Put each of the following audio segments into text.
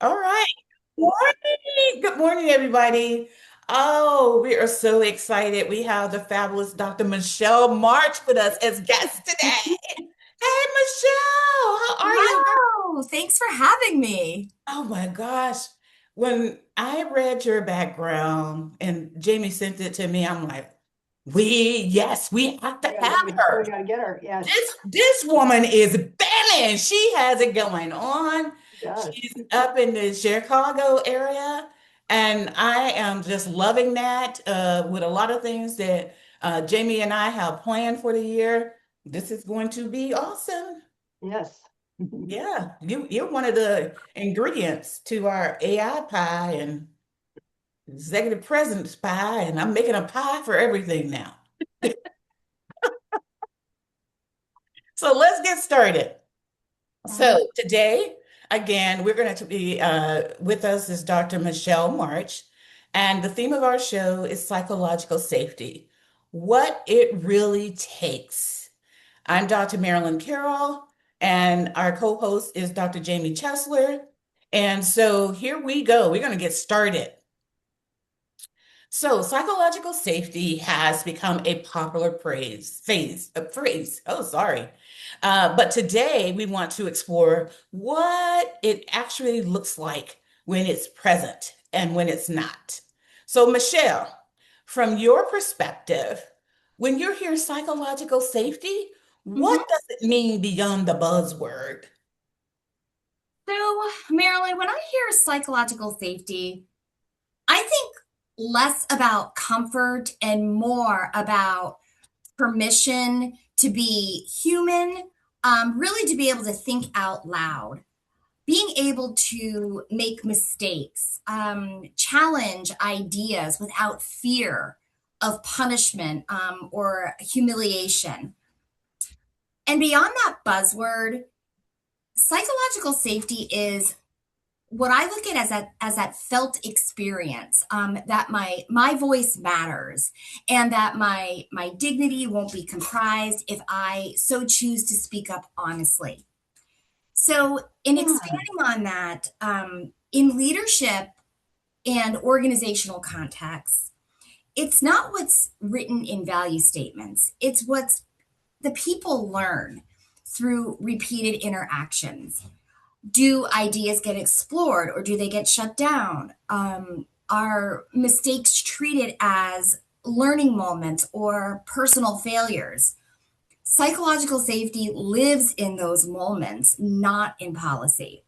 All right. Morning. Good morning, everybody. Oh, we are so excited. We have the fabulous Dr. Michelle March with us as guest today. Hey, Michelle, how are you, girl? Wow, thanks for having me. Oh my gosh. When I read your background and Jamie sent it to me, I'm like, yes, we have to have We her. gotta get her. Yes, This woman is banging. She has it going on. she does. She's up in the Chicago area, and I am just loving that. With a lot of things that Jamie and I have planned for the year, this is going to be awesome. Yes. Yeah, you're one of the ingredients to our AI pie and executive president's pie, and I'm making a pie for everything now. So let's get started. Mhm. So today, again, we're going to be with us is Dr. Michelle March, and the theme of our show is psychological safety, what it really takes. I'm Dr. Marilyn Carroll, and our co-host is Dr. Jamie Chesler. And so here we go. We're going to get started. So, psychological safety has become a popular phrase. Oh, sorry. But today we want to explore what it actually looks like when it's present and when it's not. So, Michelle, from your perspective, when you hear psychological safety, what Mhm. does it mean beyond the buzzword? So, Marilyn, when I hear psychological safety, I think less about comfort and more about permission to be human, really to be able to think out loud, being able to make mistakes, challenge ideas without fear of punishment or humiliation. And beyond that buzzword, psychological safety is what I look at as that felt experience, that my voice matters, and that my dignity won't be comprised if I so choose to speak up honestly. So, in Hmm. expanding on that, in leadership and organizational contexts, it's not what's written in value statements; it's what's the people learn through repeated interactions. Do ideas get explored or do they get shut down? Are mistakes treated as learning moments or personal failures? Psychological safety lives in those moments, not in policy.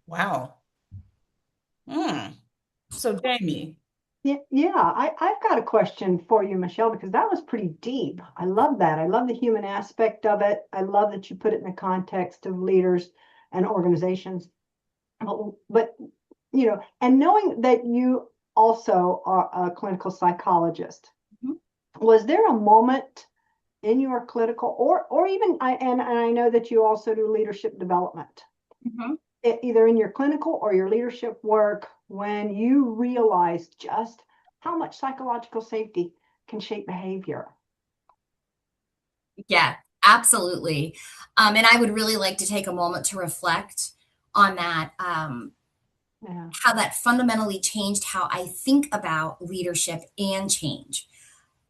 Wow. Hmm. So, Jamie. Yeah, I've got a question for you, Michelle, because that was pretty deep. I love that. I love the human aspect of it. I love that you put it in the context of leaders and organizations. But, and knowing that you also are a clinical psychologist, was there a moment in your clinical or even and I know that you also do leadership development, Mhm. either in your clinical or your leadership work, when you realize just how much psychological safety can shape behavior? Yeah, absolutely. And I would really like to take a moment to reflect on that, Yeah. how that fundamentally changed how I think about leadership and change.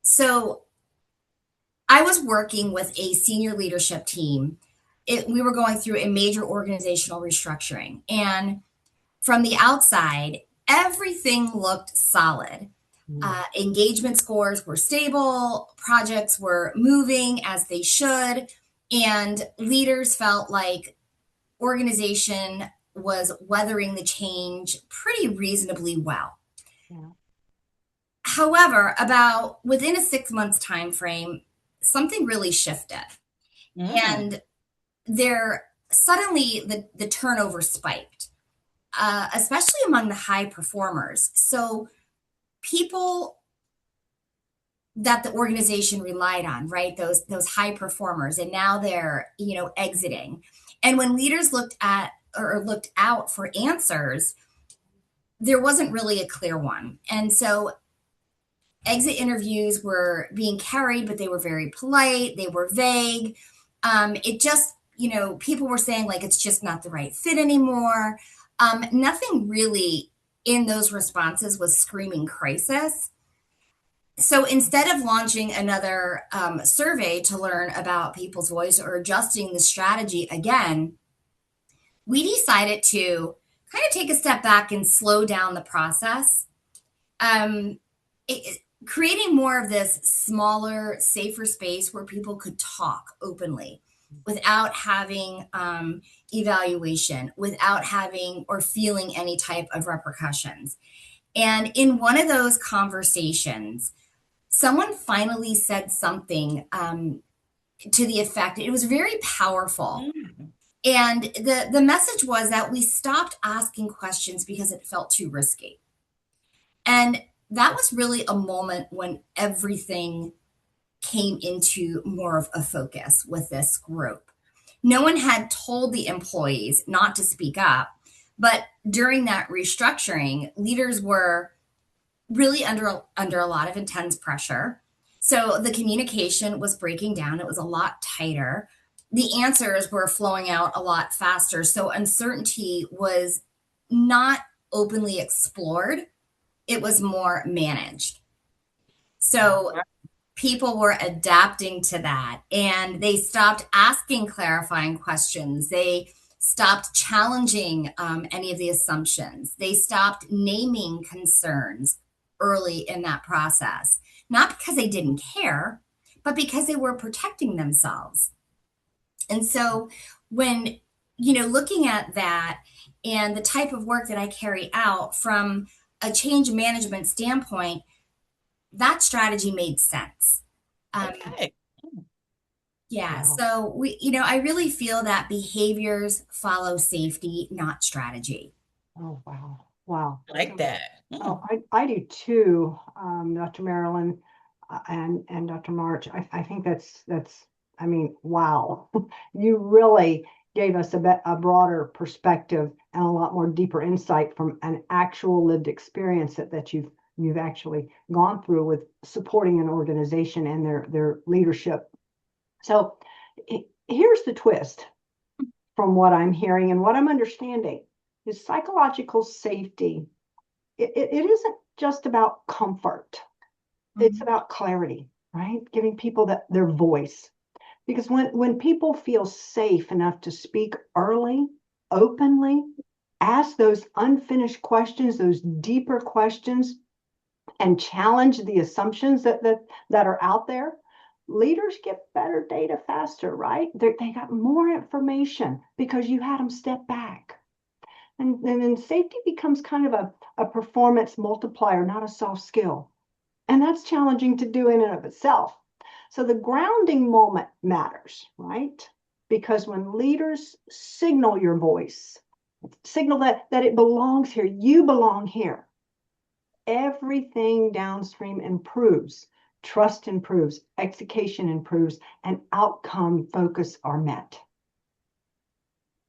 So, I was working with a senior leadership team. We were going through a major organizational restructuring. And from the outside, everything looked solid. Mm. Engagement scores were stable, projects were moving as they should, and leaders felt like organization was weathering the change pretty reasonably well. Yeah. However, about within a 6 months time frame, something really shifted. Hmm. And there suddenly the turnover spiked, especially among the high performers. So people that the organization relied on, right? Those high performers, and now they're exiting. And when leaders looked at or looked out for answers, there wasn't really a clear one. And so exit interviews were being carried, but they were very polite. They were vague. It just, people were saying like it's just not the right fit anymore. Nothing really in those responses was screaming crisis. So instead of launching another survey to learn about people's voice or adjusting the strategy again, we decided to kind of take a step back and slow down the process, um, creating more of this smaller, safer space where people could talk openly without having evaluation, without having or feeling any type of repercussions. And in one of those conversations, someone finally said something to the effect, it was very powerful. Mm. And the message was that we stopped asking questions because it felt too risky. And that was really a moment when everything came into more of a focus with this group. No one had told the employees not to speak up, but during that restructuring, leaders were really under a lot of intense pressure. So the communication was breaking down. It was a lot tighter. The answers were flowing out a lot faster. So uncertainty was not openly explored. It was more managed. So people were adapting to that and they stopped asking clarifying questions. They stopped challenging any of the assumptions. They stopped naming concerns early in that process, not because they didn't care, but because they were protecting themselves. And so when, looking at that and the type of work that I carry out from a change management standpoint, that strategy made sense. Um, Okay. yeah, Wow. so I really feel that behaviors follow safety, not strategy. Oh, wow. Wow. I like that. Oh, Mm. I do too, Dr. Marilyn, and Dr. March. I think I mean, wow. You really gave us a broader perspective and a lot more deeper insight from an actual lived experience that you've actually gone through with supporting an organization and their leadership. So here's the twist from what I'm hearing and what I'm understanding is psychological safety. It isn't just about comfort. It's Mhm. about clarity, right? Giving people their voice. Because when people feel safe enough to speak early, openly, ask those unfinished questions, those deeper questions, and challenge the assumptions that are out there, leaders get better data faster, right? They got more information because you had them step back. And then safety becomes kind of a performance multiplier, not a soft skill. And that's challenging to do in and of itself. So the grounding moment matters, right? Because when leaders signal your voice, signal that it belongs here, you belong here, everything downstream improves. Trust improves, execution improves, and outcome focus are met.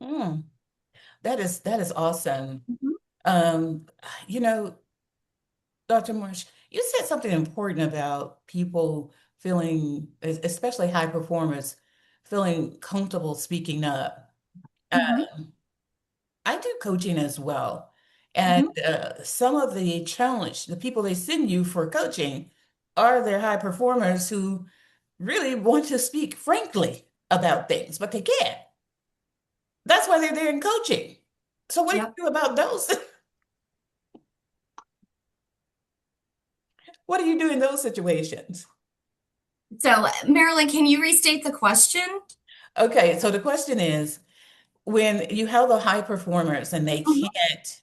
Mm. That is awesome. Mhm. Um, you know, Dr. Marsh, you said something important about people feeling, especially high performers, feeling comfortable speaking up. Uh, Mhm. I do coaching as well. And Mhm. some of the challenge, the people they send you for coaching are their high performers who really want to speak frankly about things, but they can't. That's why they're there in coaching. So what do Yep. you do about those? What do you do in those situations? So, Marilyn, can you restate the question? Okay, so the question is, when you have the high performers and they Mhm. can't,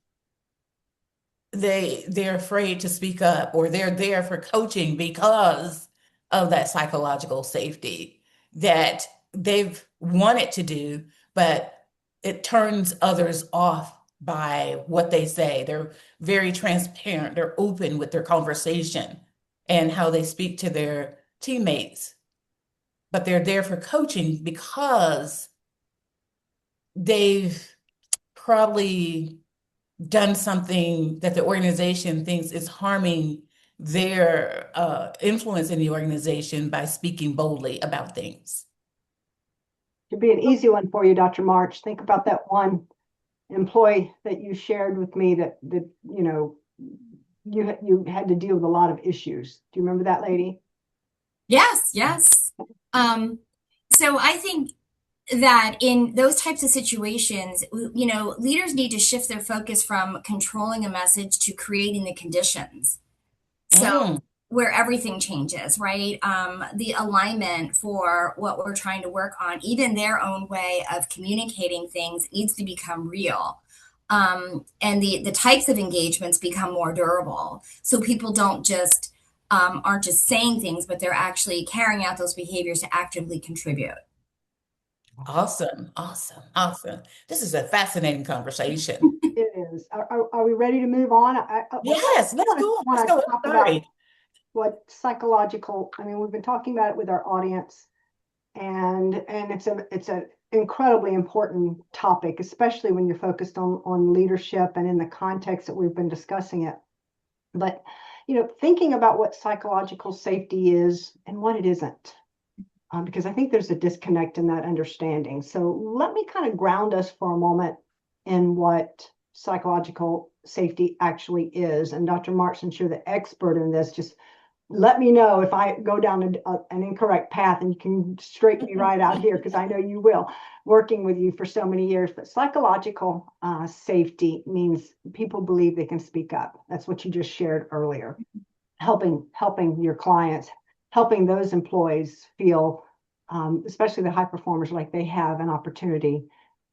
they're afraid to speak up, or they're there for coaching because of that psychological safety that they've wanted to do, but it turns others off by what they say. They're very transparent, they're open with their conversation and how they speak to their teammates, but they're there for coaching because they've probably done something that the organization thinks is harming their influence in the organization by speaking boldly about things. It'd be an easy one for you, Dr. March. Think about that one. employee that you shared with me that you had to deal with a lot of issues. Do you remember that lady? Yes, yes. Um, so I think that in those types of situations, leaders need to shift their focus from controlling a message to creating the conditions. So Mm, where everything changes, right? The alignment for what we're trying to work on, even their own way of communicating things needs to become real. And the types of engagements become more durable. So people don't just aren't just saying things, but they're actually carrying out those behaviors to actively contribute. awesome, awesome, awesome. This is a fascinating conversation. It is. Are we ready to move on? Yes, let's go on. Let's Want go. to I'm talk about sorry. what psychological, I mean, we've been talking about it with our audience, and it's an incredibly important topic, especially when you're focused on leadership and in the context that we've been discussing it. But thinking about what psychological safety is and what it isn't, because I think there's a disconnect in that understanding. So let me kind of ground us for a moment in what psychological safety actually is. And Dr. Marks, since you're the expert in this, just let me know if I go down an incorrect path, and you can straighten me right out here, because I know you will, working with you for so many years. But psychological safety means people believe they can speak up. That's what you just shared earlier. Helping your clients, helping those employees feel, especially the high performers, like they have an opportunity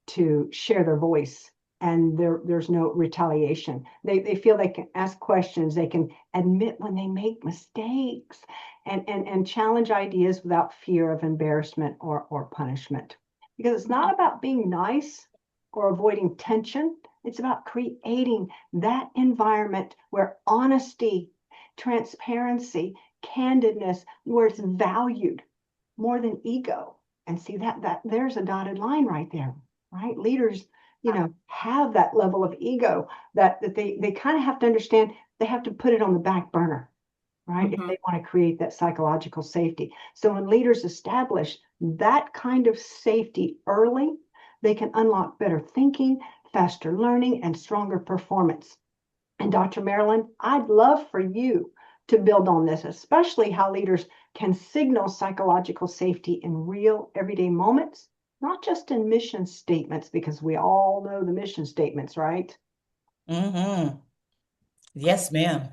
to share their voice, and there's no retaliation. They feel they can ask questions, they can admit when they make mistakes, and challenge ideas without fear of embarrassment or punishment. Because it's not about being nice or avoiding tension. It's about creating that environment where honesty, transparency, candidness, where it's valued more than ego. And see that there's a dotted line right there, right? Leaders, have that level of ego that they kind of have to understand they have to put it on the back burner, right? If Mhm. they want to create that psychological safety. So when leaders establish that kind of safety early, they can unlock better thinking, faster learning, and stronger performance. And Dr. Marilyn, I'd love for you to build on this, especially how leaders can signal psychological safety in real everyday moments, not just in mission statements, because we all know the mission statements, right? Mm-hmm. Yes, ma'am.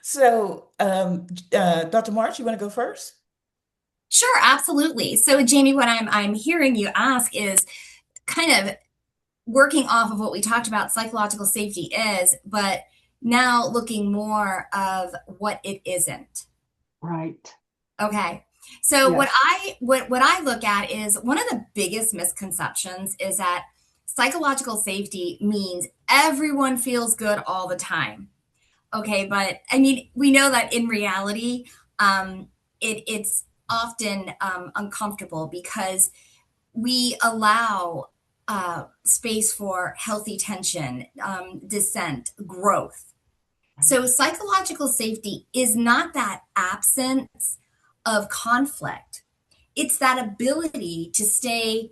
So, Dr. March, you want to go first? Sure, absolutely. So, Jamie, what I'm hearing you ask is kind of working off of what we talked about psychological safety is, but now looking more of what it isn't. Right. Okay. So what Yes. I look at is one of the biggest misconceptions is that psychological safety means everyone feels good all the time. Okay, but I mean, we know that in reality, it's often uncomfortable because we allow space for healthy tension, dissent, growth. So, psychological safety is not that absence of conflict. It's that ability to stay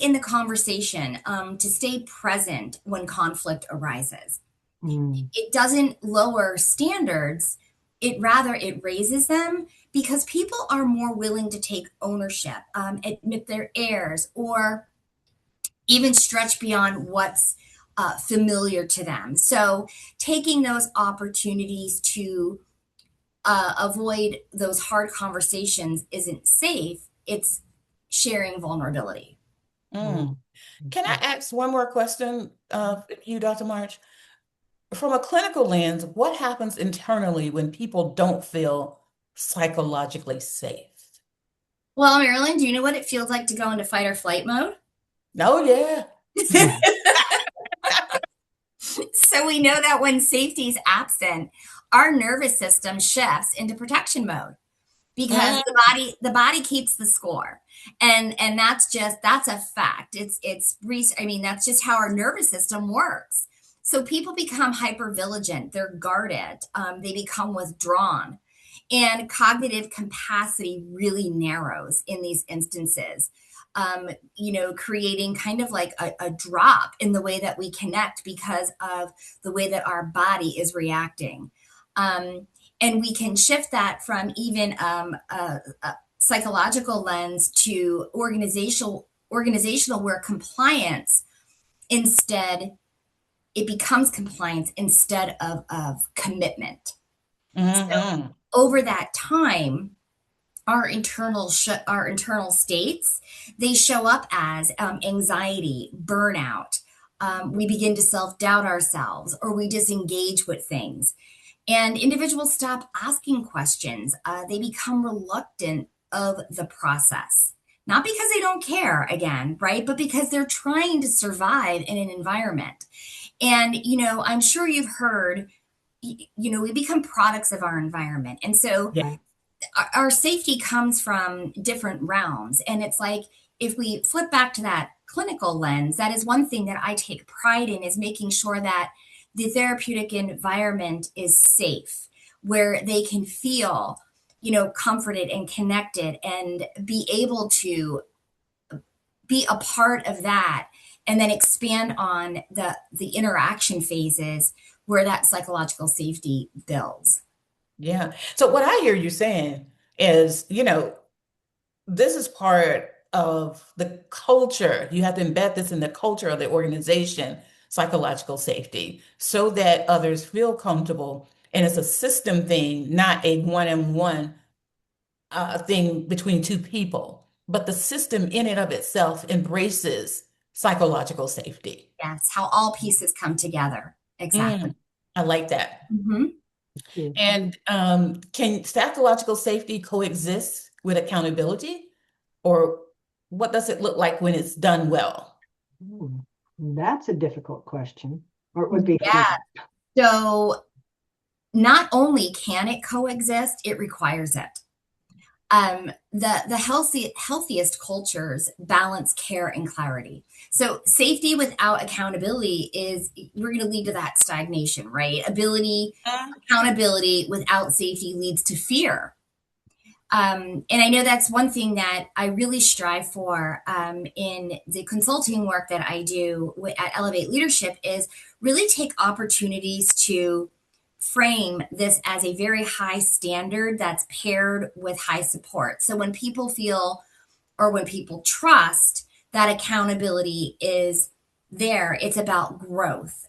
in the conversation, to stay present when conflict arises. Mm. It doesn't lower standards, it raises them because people are more willing to take ownership, admit their errors, or even stretch beyond what's familiar to them. So taking those opportunities to avoid those hard conversations isn't safe. It's sharing vulnerability. Mm. Mm. Can I ask one more question of you, Dr. March? From a clinical lens, what happens internally when people don't feel psychologically safe? Well, Marilyn, do you know what it feels like to go into fight or flight mode? Oh, yeah. Mm. So we know that when safety is absent, our nervous system shifts into protection mode because Mm, the body keeps the score, and that's a fact. I mean, that's just how our nervous system works. So people become hyper vigilant, they're guarded, they become withdrawn, and cognitive capacity really narrows in these instances. creating kind of like a drop in the way that we connect because of the way that our body is reacting. Um, and we can shift that from even a psychological lens to organizational where compliance instead it becomes compliance instead of commitment. So Hmm. over that time, our internal states they show up as anxiety, burnout. We begin to self doubt ourselves, or we disengage with things, and individuals stop asking questions. They become reluctant of the process, not because they don't care, again, right, but because they're trying to survive in an environment. And I'm sure you've heard, we become products of our environment, and so Yeah. Right. our safety comes from different realms. And it's like, if we flip back to that clinical lens, that is one thing that I take pride in, is making sure that the therapeutic environment is safe, where they can feel, comforted and connected and be able to be a part of that, and then expand on the interaction phases where that psychological safety builds. Yeah. So what I hear you saying is, this is part of the culture. You have to embed this in the culture of the organization, psychological safety, so that others feel comfortable. And it's a system thing, not a one-on-one thing between two people. But the system in and of itself embraces psychological safety. Yes, how all pieces come together. Exactly. Mm, I like that. Hmm. Yeah. And can psychological safety coexist with accountability? Or what does it look like when it's done well? Ooh, that's a difficult question, or it would be for me. Yeah. So not only can it coexist, it requires it. The healthiest cultures balance care and clarity. So safety without accountability is we're going to lead to that stagnation, right? Accountability without safety leads to fear. And I know that's one thing that I really strive for in the consulting work that I do at Elevate Leadership is really take opportunities to frame this as a very high standard that's paired with high support. So when people feel or when people trust that accountability is there, it's about growth,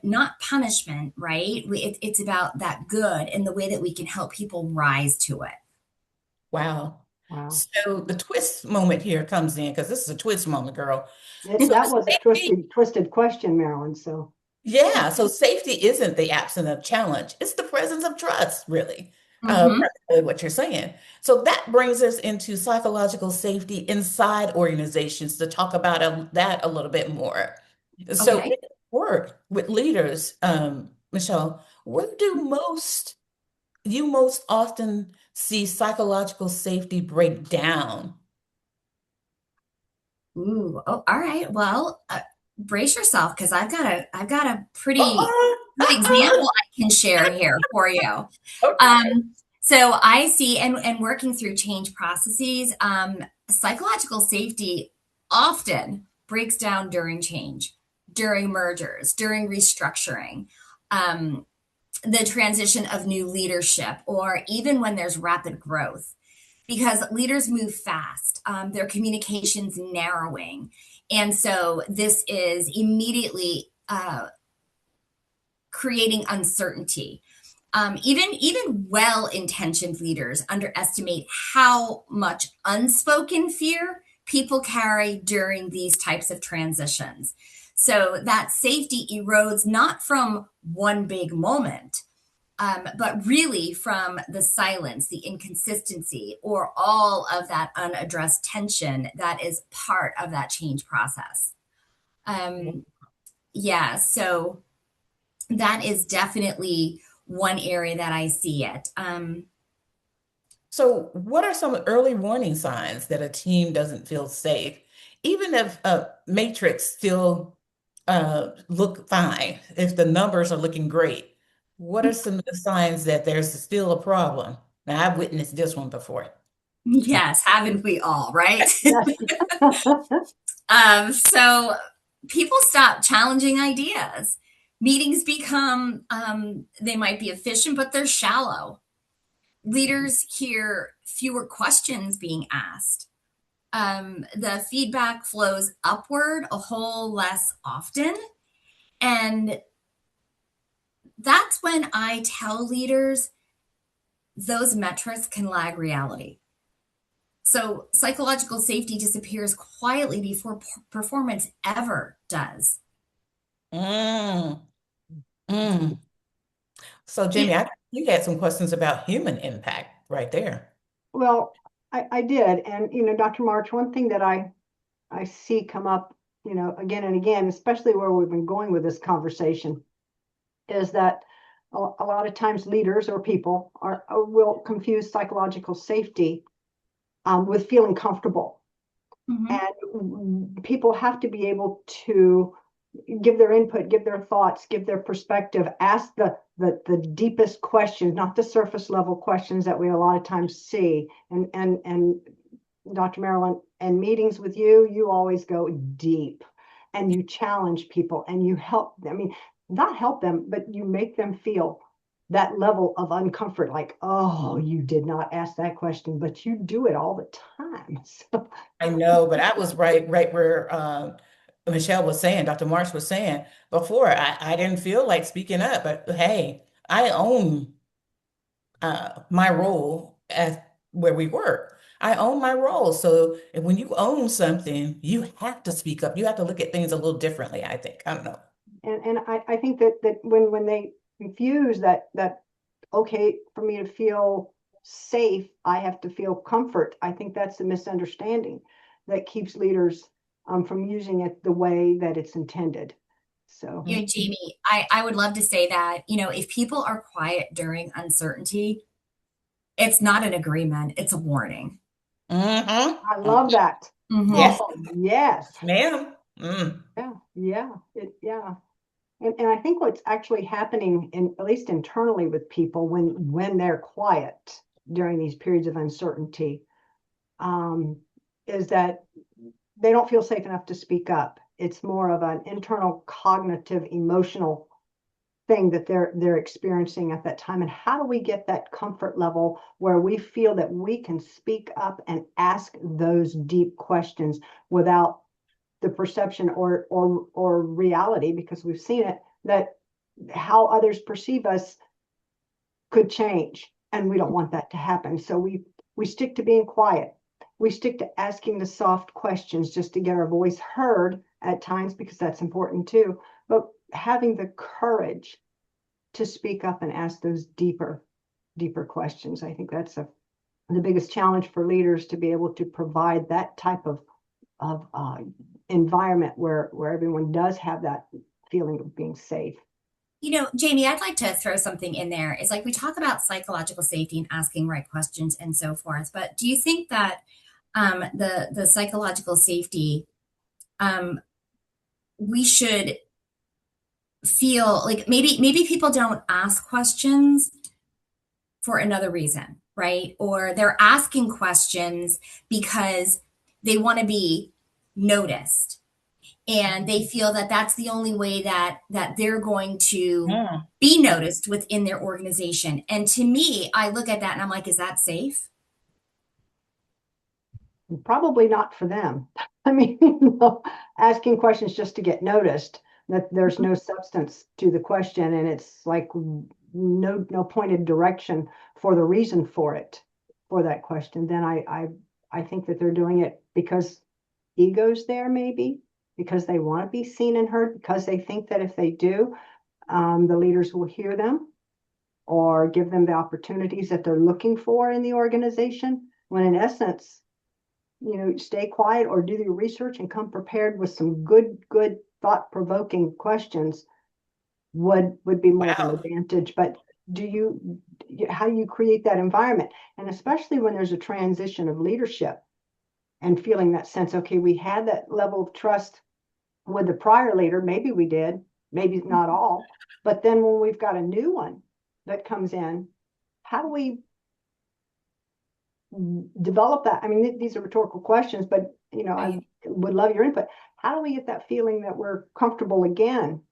not punishment, right? It's about that good and the way that we can help people rise to it. Wow. Wow. So the twist moment here comes in because this is a twist moment, girl. So That was a safety, twisted question, Marilyn. So yeah. So safety isn't the absence of challenge; it's the presence of trust, really. Hmm. Primarily what you're saying. So that brings us into psychological safety inside organizations to talk about that a little bit more. So in Okay. work with leaders, Michelle, where do you most often see psychological safety break down? Ooh. Oh, all right. Well, brace yourself because I've got a pretty Uh-uh, good example I can share here for you. okay. So I see, and working through change processes, psychological safety often breaks down during change, during mergers, during restructuring, um, the transition of new leadership, or even when there's rapid growth, because leaders move fast, their communications narrowing. And so this is immediately creating uncertainty. Even well-intentioned leaders underestimate how much unspoken fear people carry during these types of transitions. So that safety erodes not from one big moment, but really from the silence, the inconsistency, or all of that unaddressed tension that is part of that change process. Um, yeah, so that is definitely one area that I see it. So, what are some early warning signs that a team doesn't feel safe, even if a matrix still look fine, if the numbers are looking great? What are some of the signs that there's still a problem? Now, I've witnessed this one before. Yes, haven't we all, right? yes, So people stop challenging ideas. Meetings become, they might be efficient, but they're shallow. Leaders hear fewer questions being asked. The feedback flows upward a whole less often. And that's when I tell leaders those metrics can lag reality. So psychological safety disappears quietly before performance ever does. Mm, mm. So, You, Jamie, you had some questions about human impact right there. Well, I did. And, Dr. March, one thing that I see come up, again and again, especially where we've been going with this conversation, is that a lot of times leaders or people will confuse psychological safety with feeling comfortable. Mhm. And people have to be able to give their input, give their thoughts, give their perspective, ask the deepest questions, not the surface level questions that we a lot of times see. And Dr. Marilyn, and meetings with you, you always go deep and you challenge people and you help. I mean, not help them, but you make them feel that level of uncomfort, like, oh, you did not ask that question, but you do it all the time. So, I know, but I was right where Michelle was saying, Dr. Marsh was saying before. I didn't feel like speaking up, but hey, I own my role at where we work. I own my role. So when you own something, you have to speak up. You have to look at things a little differently, I think. I don't know. and I think that when they confuse that okay, for me to feel safe, I have to feel comfort. I think that's a misunderstanding that keeps leaders from using it the way that it's intended. So, Jamie, I would love to say that, if people are quiet during uncertainty, it's not an agreement, it's a warning. I Mm-hmm. love that. Hmm. Yes, Oh, yes. ma'am. Mm. Yeah, yeah. And I think what's actually happening at least internally with people when they're quiet during these periods of uncertainty, um, is that they don't feel safe enough to speak up. It's more of an internal cognitive emotional thing that they're experiencing at that time. And how do we get that comfort level where we feel that we can speak up and ask those deep questions without the perception or reality, because we've seen it, that how others perceive us could change, and we don't want that to happen. So we stick to being quiet. We stick to asking the soft questions just to get our voice heard at times, because that's important too. But having the courage to speak up and ask those deeper questions, I think that's the biggest challenge for leaders, to be able to provide that type of environment where everyone does have that feeling of being safe. Jamie, I'd like to throw something in there. It's like we talk about psychological safety and asking right questions and so forth, but do you think that the psychological safety, um, we should feel like maybe people don't ask questions for another reason, right? Or they're asking questions because they want to be noticed, and they feel that that's the only way that they're going to Mm. be noticed within their organization. And to me, I look at that and I'm like, is that safe? Probably not for them. I mean, asking questions just to get noticed, that there's no substance to the question, and it's like no pointed direction for the reason for it, for that question. Then I think that they're doing it because ego's there, maybe because they want to be seen and heard, because they think that if they do, the leaders will hear them or give them the opportunities that they're looking for in the organization. When in essence, stay quiet or do your research and come prepared with some good thought-provoking questions would be more of an Wow. advantage. But how do you create that environment? And especially when there's a transition of leadership and feeling that sense, okay, we had that level of trust with the prior leader, maybe we did, maybe not all, but then when we've got a new one that comes in, how do we develop that? I mean, these are rhetorical questions, but I Right. would love your input. How do we get that feeling that we're comfortable again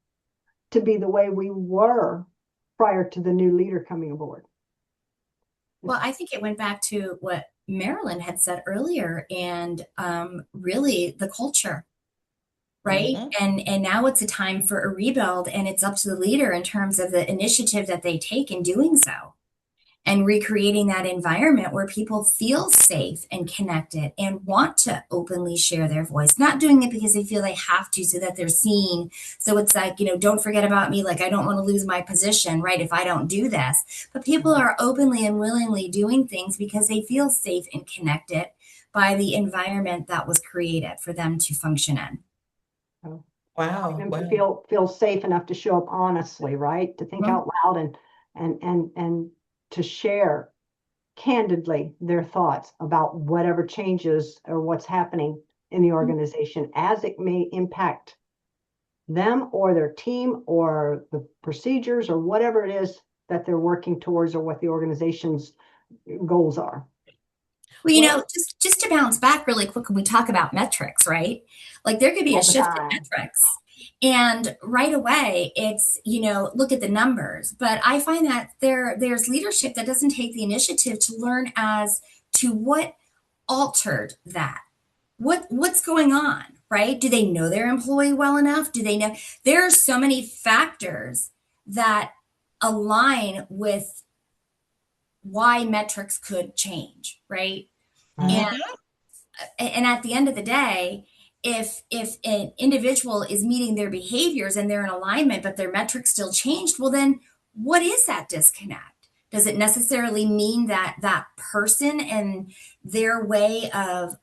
to be the way we were prior to the new leader coming aboard? Well, I think it went back to what Marilyn had said earlier, and really the culture, right? Hmm. And now it's a time for a rebuild, and it's up to the leader in terms of the initiative that they take in doing so, and recreating that environment where people feel safe and connected and want to openly share their voice, not doing it because they feel they have to so that they're seen. So it's like, don't forget about me. Like, I don't want to lose my position, right? If I don't do this, but people are openly and willingly doing things because they feel safe and connected by the environment that was created for them to function in. So allowing Wow. them to Wow. feel safe enough to show up honestly, right? To think Mhm. out loud and to share candidly their thoughts about whatever changes or what's happening in the organization as it may impact them or their team or the procedures or whatever it is that they're working towards or what the organization's goals are. Well, Well, just to bounce back really quick when we talk about metrics, right? Like there could be a All the shift in time. metrics. And right away, it's, look at the numbers. But I find that there's leadership that doesn't take the initiative to learn as to what altered that. What's going on, right? Do they know their employee well enough? Do they know there are so many factors that align with why metrics could change, right? And Right. mhm. and at the end of the day, if an individual is meeting their behaviors and they're in alignment but their metrics still changed, well then what is that disconnect? Does it necessarily mean that that person and their way of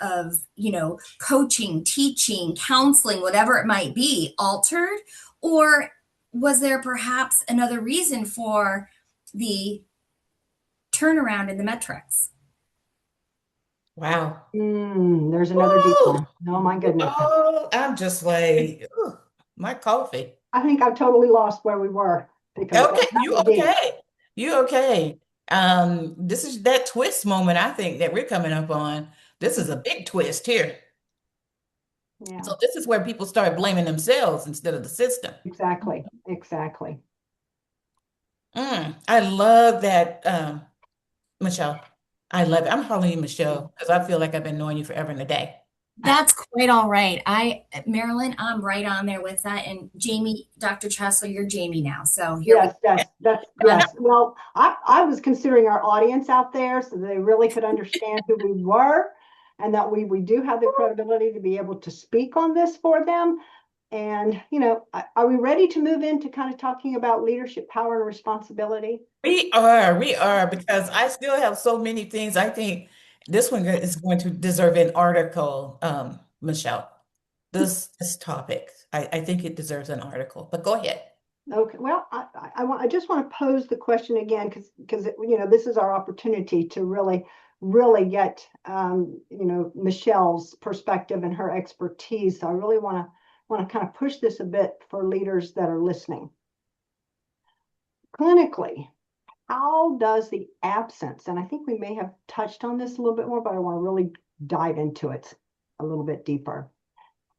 coaching, teaching, counseling, whatever it might be, altered? Or was there perhaps another reason for the turnaround in the metrics? Wow. There's another deep Woo! one. Oh my goodness. Oh, I'm just like, ooh, my coffee. I think I've totally lost where we were because Okay, that you was deep. okay. You okay. This is that twist moment I think that we're coming up on. This is a big twist here. Yeah, So this is where people start blaming themselves instead of the system. exactly. Exactly. I love that, Michelle. I love it. I'm calling you Michelle because I feel like I've been knowing you forever and a day. That's quite all right. Marilyn, I'm right on there with that. And Jamie, Dr. Chesler, you're Jamie now. So here we Yes, yes. Well, I was considering our audience out there so they really could understand who we were and that we do have the credibility to be able to speak on this for them. And, are we ready to move into kind of talking about leadership, power, and responsibility? we are, because I still have so many things. I think this one is going to deserve an article, Michelle. This topic, I think it deserves an article. But go ahead. Okay, well, I just want to pose the question again because this is our opportunity to really get Michelle's perspective and her expertise. So I really want to kind of push this a bit for leaders that are listening. Clinically, how does the absence, and I think we may have touched on this a little bit more, but I want to really dive into it a little bit deeper.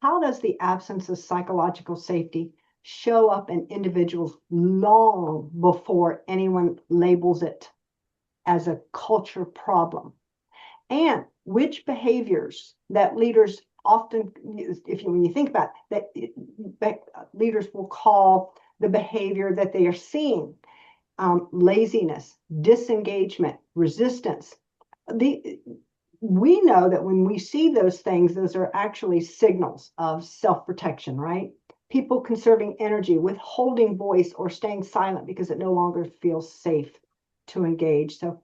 How does the absence of psychological safety show up in individuals long before anyone labels it as a culture problem? And which behaviors that leaders often, when you think about it, that leaders will call the behavior that they are seeing laziness, disengagement, resistance. We know that when we see those things, those are actually signals of self-protection, right? People conserving energy, withholding voice, or staying silent because it no longer feels safe to engage. So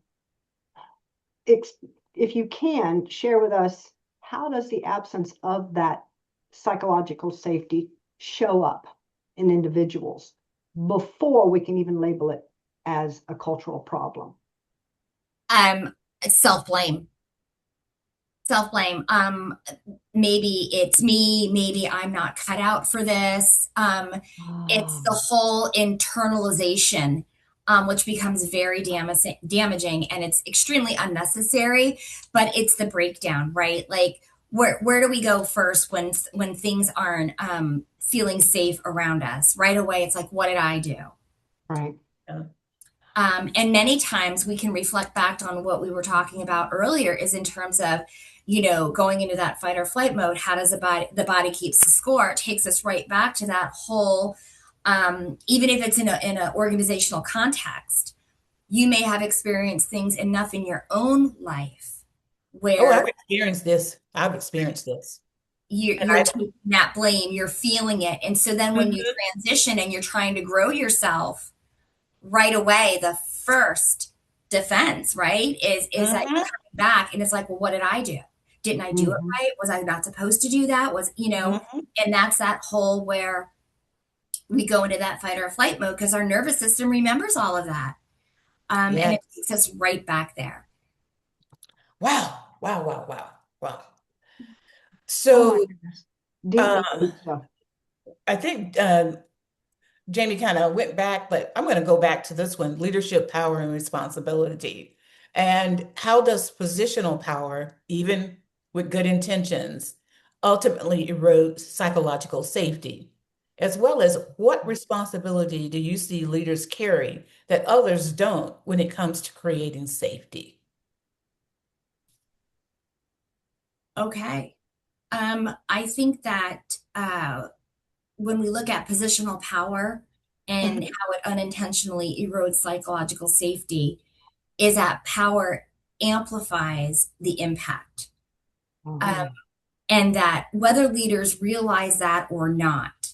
if you can share with us, how does the absence of that psychological safety show up in individuals before we can even label it as a cultural problem? um self-blame. Self-blame. Maybe it's me, maybe I'm not cut out for this. It's the Oh, whole internalization, which becomes very damaging and it's extremely unnecessary, but it's the breakdown, right? Like where do we go first when things aren't feeling safe around us? Right away, it's like, what did I do? Right. Yeah. And many times we can reflect back on what we were talking about earlier is in terms of, you know, going into that fight or flight mode. How does the body keeps the score? It takes us right back to that whole, even if it's in an organizational context, you may have experienced things enough in your own life Oh, where I've experienced this. I've experienced this. And you're taking that blame, you're feeling it. And so then when you Mhm, transition and you're trying to grow yourself, right away, the first defense, right, is that you're mhm, coming back and it's like, well, what did I do? Didn't I do it Hmm. right? Was I not supposed to do that? Was, mhm. and that's that whole where we go into that fight or flight mode because our nervous system remembers all of that. And Yes. it takes us right back there. Wow. Wow. Wow. Wow. Wow. Oh my So goodness. Deep, uh, deep stuff. I think Jamie kind of went back, but I'm going to go back to this one, leadership, power, and responsibility. And how does positional power, even with good intentions, ultimately erode psychological safety? As well as what responsibility do you see leaders carry that others don't when it comes to creating safety? Okay. I think that when we look at positional power and Mhm. how it unintentionally erodes psychological safety, is that power amplifies the impact. Um, Oh, and that whether leaders realize that or not,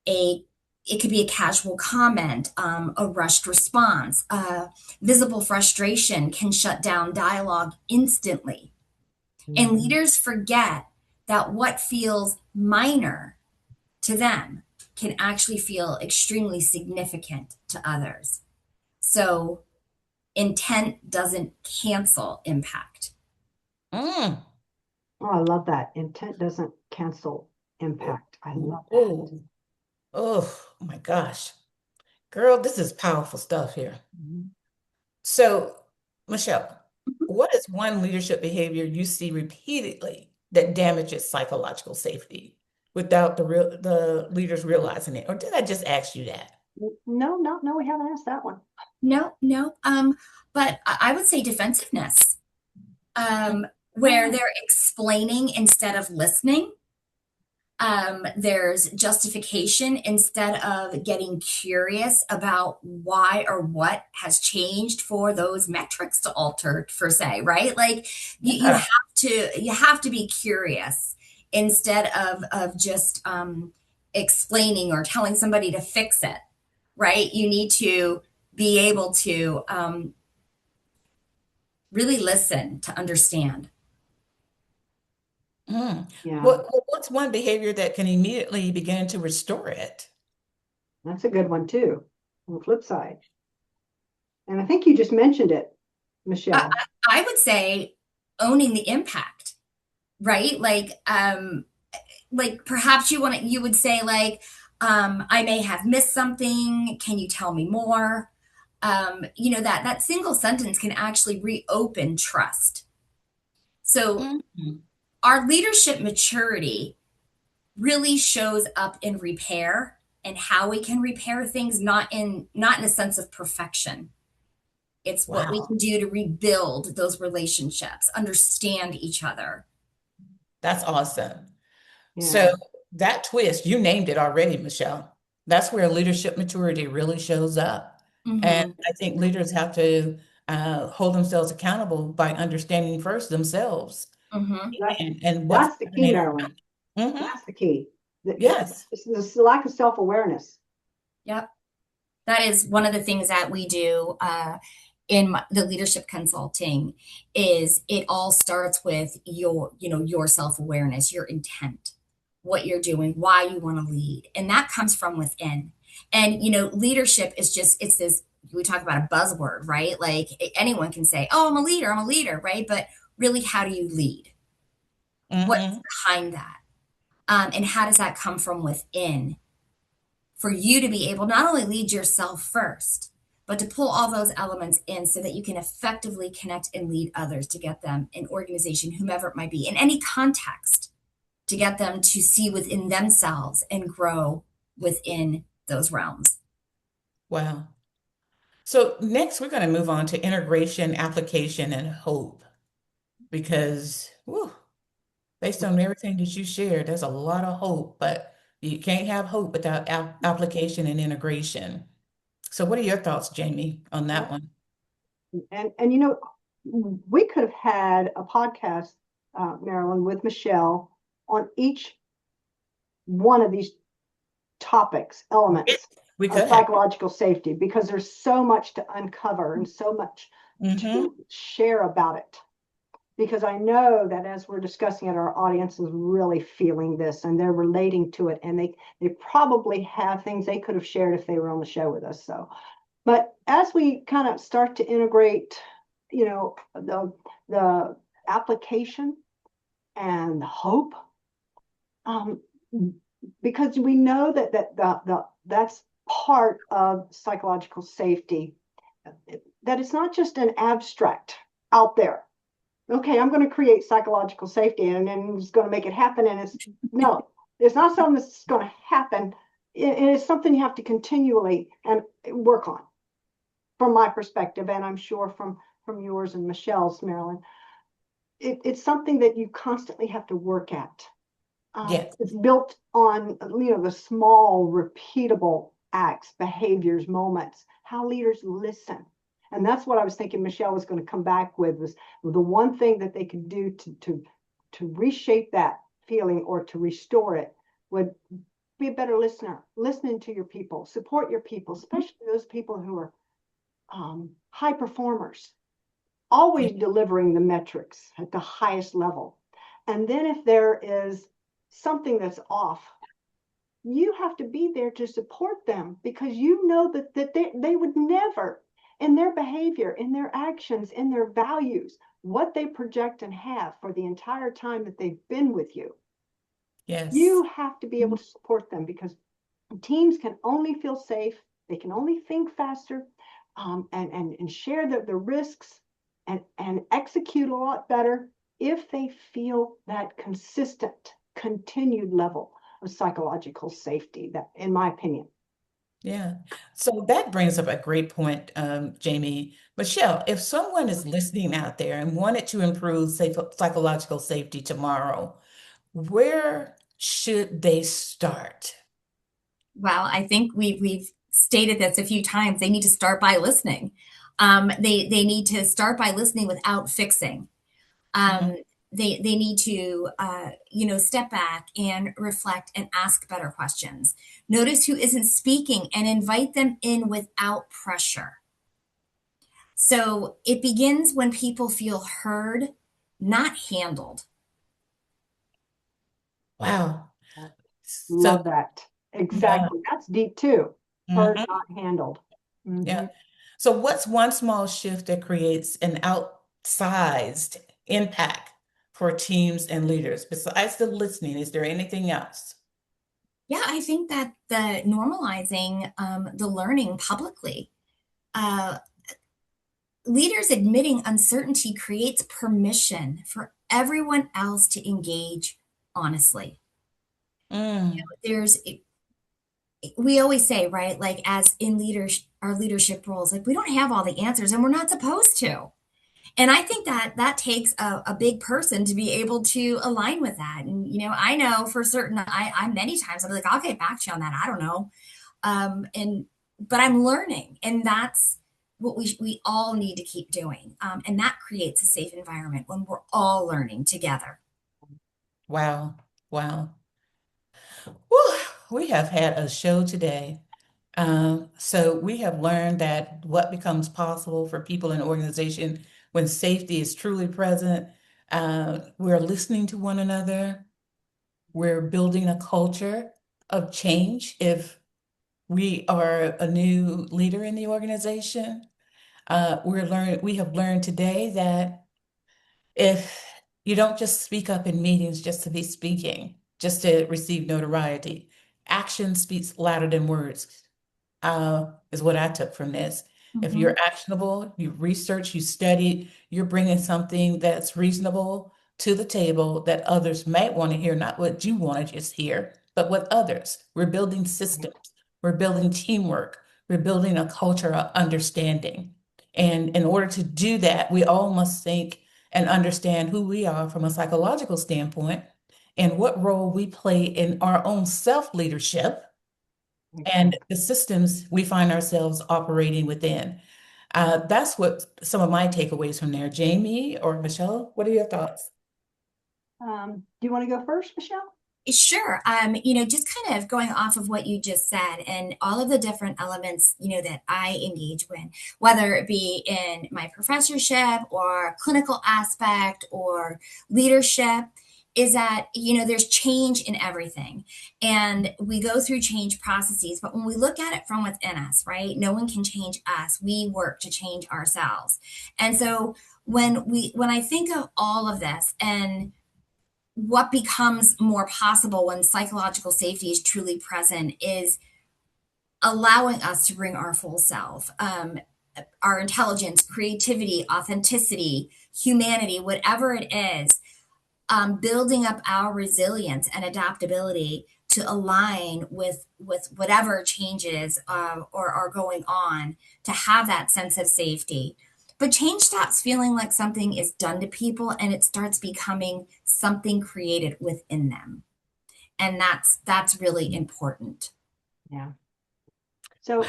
a it could be a casual comment, a rushed response, visible frustration can shut down dialogue instantly. And mhm. leaders forget that what feels minor to them can actually feel extremely significant to others. So intent doesn't cancel impact. Mm. Oh, I love that. Intent doesn't cancel impact. I love that. Oh, oh my gosh. Girl, this is powerful stuff here. Mhm. So, Michelle, what is one leadership behavior you see repeatedly that damages psychological safety without the leaders realizing it? Or did I just ask you that? No, no, no, we haven't asked that one. No, no. But I would say defensiveness, where Mhm. they're explaining instead of listening. There's justification instead of getting curious about why or what has changed for those metrics to alter, per se, right? Like Yeah. you have to be curious instead of just explaining or telling somebody to fix it, right? You need to be able to really listen to understand. Mm. Yeah, What's one behavior that can immediately begin to restore it? that's a good one too. On the flip side. And I think you just mentioned it, I, Michelle. I would say owning the impact, right? Like perhaps you would say like, I may have missed something. Can you tell me more? That single sentence can actually reopen trust. So Mhm. our leadership maturity really shows up in repair and how we can repair things, not in a sense of perfection. It's what we Wow, can do to rebuild those relationships, understand each other. that's awesome. So Yeah. that twist, you named it already, Michelle. That's where leadership maturity really shows up. And Hmm. I think leaders have to hold themselves accountable by understanding first themselves Hmm. That and what's that's the key, happening Marilyn. around. Hmm. That's the key. Yes. This lack of self-awareness. Yep. That is one of the things that we do in the leadership consulting is it all starts with your self-awareness, your intent, what you're doing, why you want to lead. And that comes from within. And leadership is just it's this we talk about a buzzword, right? Like anyone can say, "Oh, I'm a leader," right? But really how do you lead? What's Hmm. behind that? And how does that come from within? For you to be able not only lead yourself first, but to pull all those elements in so that you can effectively connect and lead others to get them in organization, whomever it might be, in any context, to get them to see within themselves and grow within those realms. Wow. So next, we're going to move on to integration, application, and hope, because whew, based on everything that you shared, there's a lot of hope, but you can't have hope without application and integration. So what are your thoughts, Jamie, on that one? And we could have had a podcast, Marilyn, with Michelle on each one of these topics, elements We of could have. psychological safety, because there's so much to uncover and so much Mm-hmm. to share about it. Because I know that as we're discussing it, our audience is really feeling this and they're relating to it, and they probably have things they could have shared if they were on the show with us. So, but as we kind of start to integrate, the application and the hope, um, because we know that's part of psychological safety, that it's not just an abstract out there. Okay, I'm going to create psychological safety and then it's going to make it happen. And it's not something that's going to happen. It's something you have to continually and work on, from my perspective, and I'm sure from yours and Michelle's, Marilyn. It's something that you constantly have to work at. Yes. It's built on the small, repeatable acts, behaviors, moments, how leaders listen. And that's what I was thinking Michelle was going to come back with, was the one thing that they could do to reshape that feeling or to restore it would be a better listener, listening to your people, support your people, especially those people who are high performers, Yeah. always delivering the metrics at the highest level. And then if there is something that's off, you have to be there to support them, because you know that they would never, in their behavior, in their actions, in their values, what they project and have for the entire time that they've been with you, Yes. you have to be able to support them, because teams can only feel safe, they can only think faster, and share the risks and execute a lot better if they feel that consistent, continued level of psychological safety, that, in my opinion. Yeah. So that brings up a great point, Jamie. Michelle, if someone is listening out there and wanted to improve psychological safety tomorrow, where should they start? Well, I think we've stated this a few times. They need to start by listening. They need to start by listening without fixing. Mhm. Um, they need to step back and reflect and ask better questions. Notice who isn't speaking and invite them in without pressure. So it begins when people feel heard, not handled. Wow. So, Love that. yeah. Exactly. That's deep too. Heard, Mhm. not handled. Yeah. Mm-hmm. So what's one small shift that creates an outsized impact for teams and leaders? Besides the listening, is there anything else? Yeah, I think that the normalizing the learning publicly, uh, leaders admitting uncertainty creates permission for everyone else to engage honestly. Mm, There's we always say, right, like as in leaders our leadership roles, like we don't have all the answers and we're not supposed to. And I think that that takes a big person to be able to align with that. And I know for certain, I many times I'll be like, I'll get back to you on that, I don't know. And but I'm learning, and that's what we all need to keep doing. And that creates a safe environment when we're all learning together. wow. Wow. Whew, we have had a show today. So we have learned that what becomes possible for people in an organization when safety is truly present, we're listening to one another, we're building a culture of change if we are a new leader in the organization. We have learned today that if you don't just speak up in meetings just to be speaking, just to receive notoriety, action speaks louder than words, is what I took from this. If Mhm. you're actionable, you research, you study, you're bringing something that's reasonable to the table that others might want to hear, not what you want to just hear, but what others. We're building systems, we're building teamwork, we're building a culture of understanding. And in order to do that, we all must think and understand who we are from a psychological standpoint and what role we play in our own self-leadership and Exactly. the systems we find ourselves operating within. That's what some of my takeaways from there. Jamie or Michelle, what are your thoughts? Do you want to go first, Michelle? Sure. Just kind of going off of what you just said and all of the different elements, that I engage with, whether it be in my professorship or clinical aspect or leadership, is that, there's change in everything. And we go through change processes, but when we look at it from within us, right? No one can change us. We work to change ourselves. And so when I think of all of this and what becomes more possible when psychological safety is truly present is allowing us to bring our full self, our intelligence, creativity, authenticity, humanity, whatever it is, building up our resilience and adaptability to align with whatever changes or are going on, to have that sense of safety. But change stops feeling like something is done to people and it starts becoming something created within them. And that's really important. Yeah. So,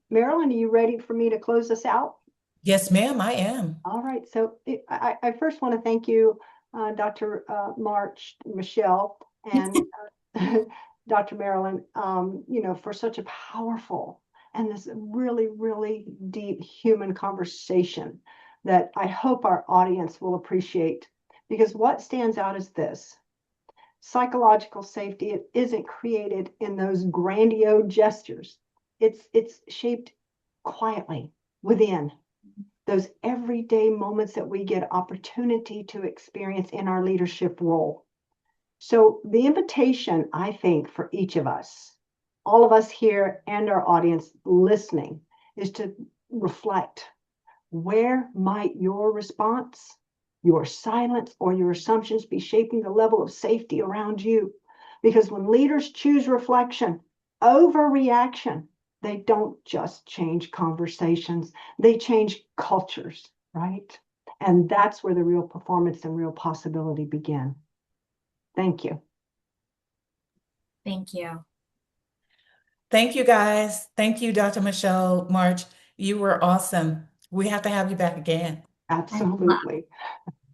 Marilyn, are you ready for me to close this out? Yes, ma'am, I am. All right. So I first want to thank you, Dr. March, Michelle, and Dr. Marilyn, for such a powerful and this really, really deep human conversation that I hope our audience will appreciate. Because what stands out is this: psychological safety, it isn't created in those grandiose gestures. It's shaped quietly within those everyday moments that we get opportunity to experience in our leadership role. So the invitation, I think, for each of us, all of us here and our audience listening, is to reflect: where might your response, your silence, or your assumptions be shaping the level of safety around you? Because when leaders choose reflection over reaction, they don't just change conversations, they change cultures, right? And that's where the real performance and real possibility begin. Thank you. Thank you. Thank you, guys. Thank you, Dr. Michelle March. You were awesome. We have to have you back again. I love Absolutely.